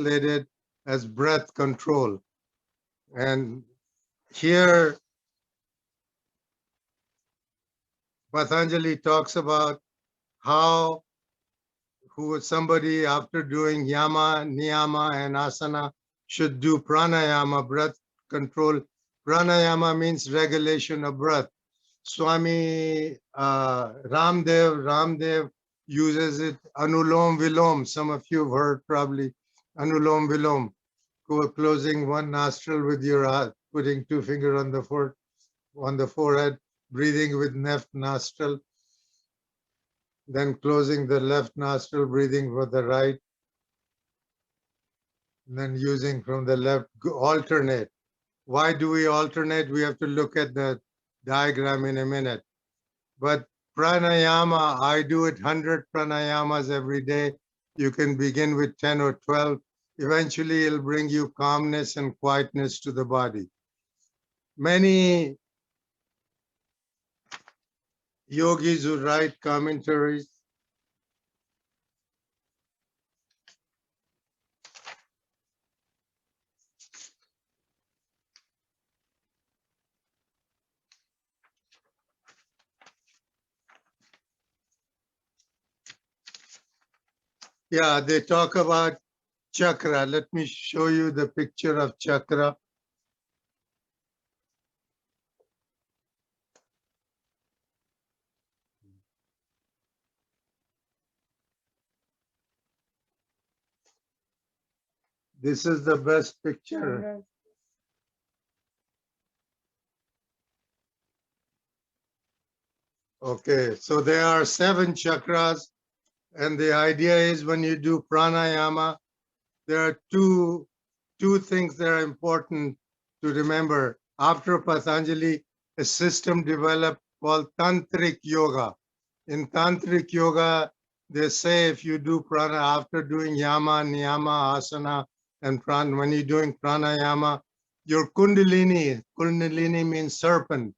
translated as breath control. And here Patanjali talks about how somebody after doing yama, niyama, and asana should do pranayama, breath control. Pranayama means regulation of breath. Swami Ramdev uses it anulom vilom. Some of you have heard probably anulom vilom. Closing one nostril with your heart, putting two fingers on the forehead, breathing with left nostril, then closing the left nostril, breathing for the right, and then using from the left, alternate. Why do we alternate? We have to look at the diagram in a minute. But pranayama, I do it 100 pranayamas every day. You can begin with 10 or 12. Eventually, it'll bring you calmness and quietness to the body. Many yogis who write commentaries they talk about chakra. Let me show you the picture of chakra. This is the best picture. Okay, so there are 7 chakras, and the idea is when you do pranayama, there are two things that are important to remember. After Patanjali, a system developed called Tantric Yoga. In Tantric Yoga, they say if you do prana after doing yama, niyama, asana, and prana, when you're doing pranayama, your kundalini means serpent.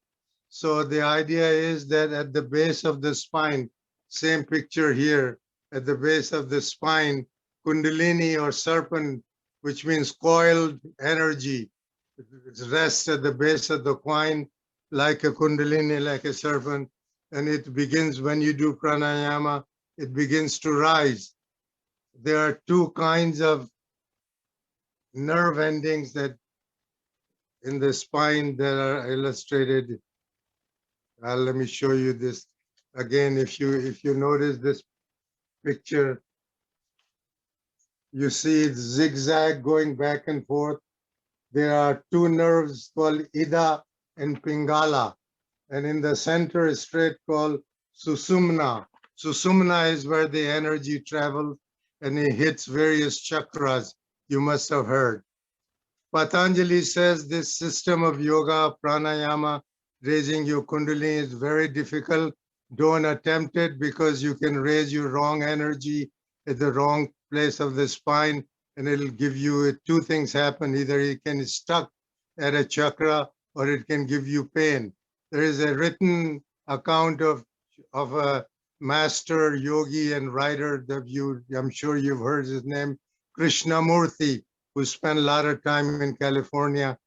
So the idea is that at the base of the spine, same picture here, at the base of the spine, kundalini or serpent, which means coiled energy, it rests at the base of the spine like a kundalini, like a serpent, and it begins when you do pranayama, it begins to rise. There are 2 kinds of nerve endings that in the spine that are illustrated. Let me show you this again. If you notice this picture, you see it's zigzag going back and forth. There are 2 nerves called Ida and Pingala, and in the center is straight called Susumna. Susumna is where the energy travels and it hits various chakras. You must have heard. Patanjali says this system of yoga, pranayama, raising your kundalini is very difficult. Don't attempt it because you can raise your wrong energy at the wrong place of the spine, and it'll give you 2 things happen. Either it can stuck at a chakra or it can give you pain. There is a written account of a master yogi and writer that I'm sure you've heard his name, Krishnamurti, who spent a lot of time in California.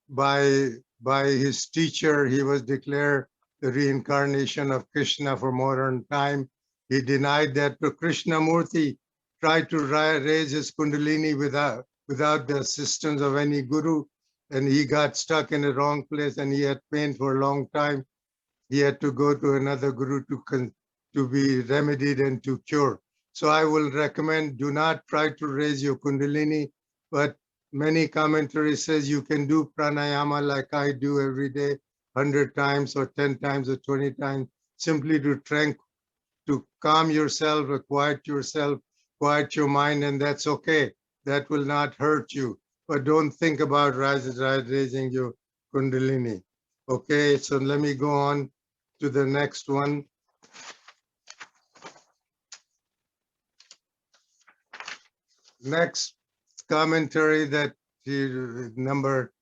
By his teacher, he was declared the reincarnation of Krishna for modern time. He denied that, but Krishnamurti tried to raise his kundalini without the assistance of any guru, and he got stuck in the wrong place and he had pain for a long time. He had to go to another guru to be remedied and to cure. So I will recommend, do not try to raise your kundalini, but many commentaries says you can do pranayama like I do every day, 100 times or 10 times or 20 times, simply to calm yourself, quiet yourself, quiet your mind, and that's okay. That will not hurt you. But don't think about raising your kundalini. Okay, so let me go on to the next one. Next commentary that number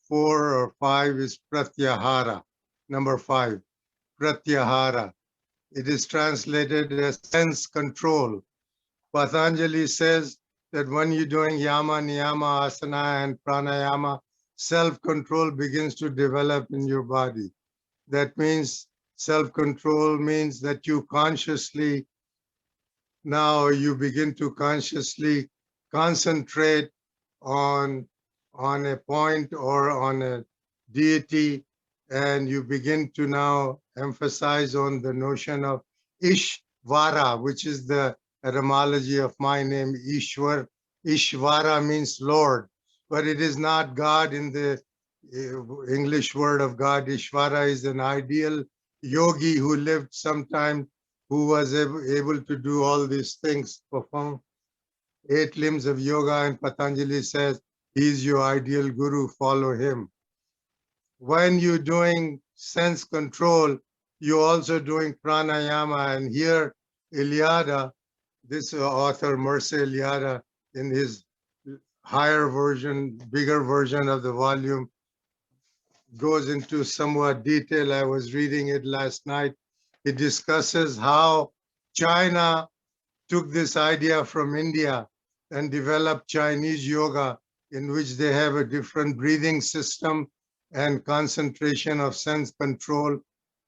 4 or 5 is Pratyahara. Number 5, Pratyahara. It is translated as sense control. Patanjali says that when you're doing yama, niyama, asana, and pranayama, self-control begins to develop in your body. That means self-control means that you consciously, now you begin to consciously concentrate on, on a point or on a deity, and you begin to now emphasize on the notion of Ishvara, which is the etymology of my name, Ishwar. Ishvara means Lord, but it is not God in the English word of God. Ishvara is an ideal yogi who lived sometime, who was able to do all these things, perform 8 limbs of yoga, and Patanjali says, he's your ideal guru, follow him. When you're doing sense control, you're also doing pranayama. And here, Iliada, this author, Mircea Eliade, in his higher version, bigger version of the volume, goes into somewhat detail. I was reading it last night. It discusses how China took this idea from India and developed Chinese yoga, in which they have a different breathing system and concentration of sense control,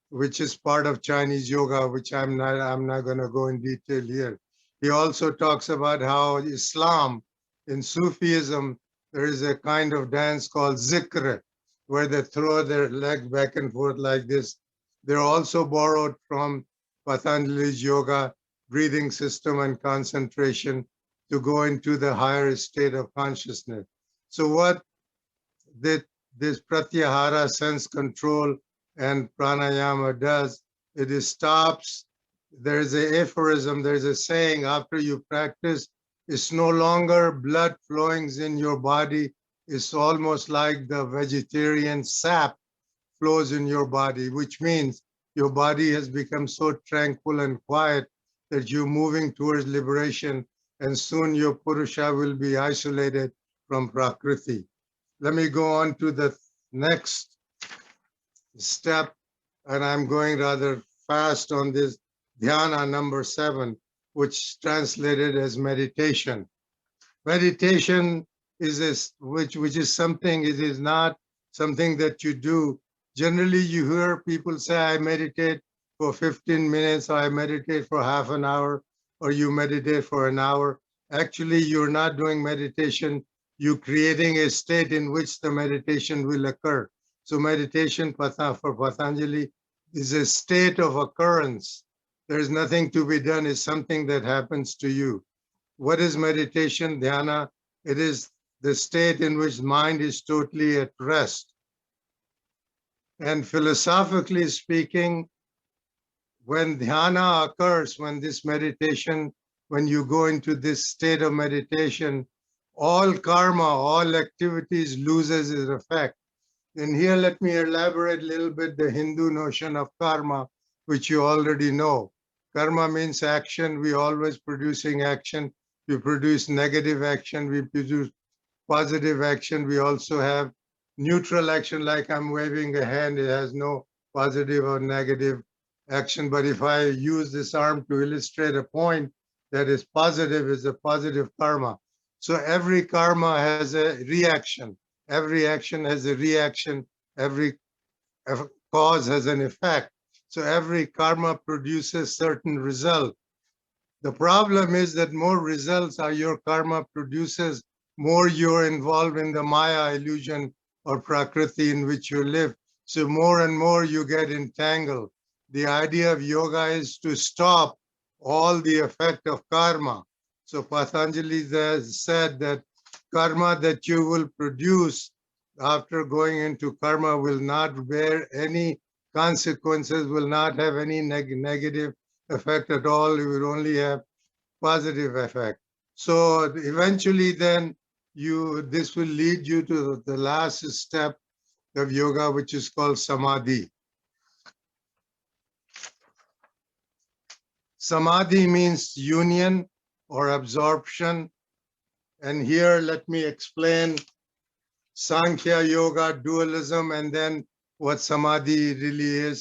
which is part of Chinese yoga, which I'm not going to go in detail here. He also talks about how Islam, in Sufism, there is a kind of dance called zikr, where they throw their legs back and forth like this. They're also borrowed from Patanjali's yoga, breathing system and concentration to go into the higher state of consciousness. So what this pratyahara, sense control, and pranayama does, it stops. There's an aphorism, there's a saying, after you practice, it's no longer blood flowing in your body. It's almost like the vegetarian sap flows in your body, which means your body has become so tranquil and quiet that you're moving towards liberation, and soon your Purusha will be isolated from Prakriti. Let me go on to the next step, and I'm going rather fast on this dhyana number 7, which translated as meditation. Meditation is this, which is something, it is not something that you do. Generally, you hear people say, I meditate for 15 minutes, or I meditate for half an hour, or you meditate for an hour. Actually, you're not doing meditation. You're creating a state in which the meditation will occur. So meditation for Patanjali is a state of occurrence. There's nothing to be done. It's something that happens to you. What is meditation, dhyana? It is the state in which mind is totally at rest. And philosophically speaking, when dhyana occurs, when this meditation, when you go into this state of meditation, all karma, all activities loses its effect. And here, let me elaborate a little bit the Hindu notion of karma, which you already know. Karma means action. We're always producing action. We produce negative action. We produce positive action. We also have neutral action, like I'm waving a hand. It has no positive or negative action. But if I use this arm to illustrate a point that is positive, is a positive karma. So every karma has a reaction. Every action has a reaction. Every cause has an effect. So every karma produces certain result. The problem is that more results are your karma produces, more you're involved in the Maya illusion or Prakriti in which you live. So more and more you get entangled. The idea of yoga is to stop all the effect of karma. So Patanjali said that karma that you will produce after going into karma will not bear any consequences, will not have any negative effect at all. You will only have positive effect. So eventually then this will lead you to the last step of yoga, which is called samadhi. Samadhi means union or absorption. And here let me explain Sankhya yoga, dualism, and then what samadhi really is.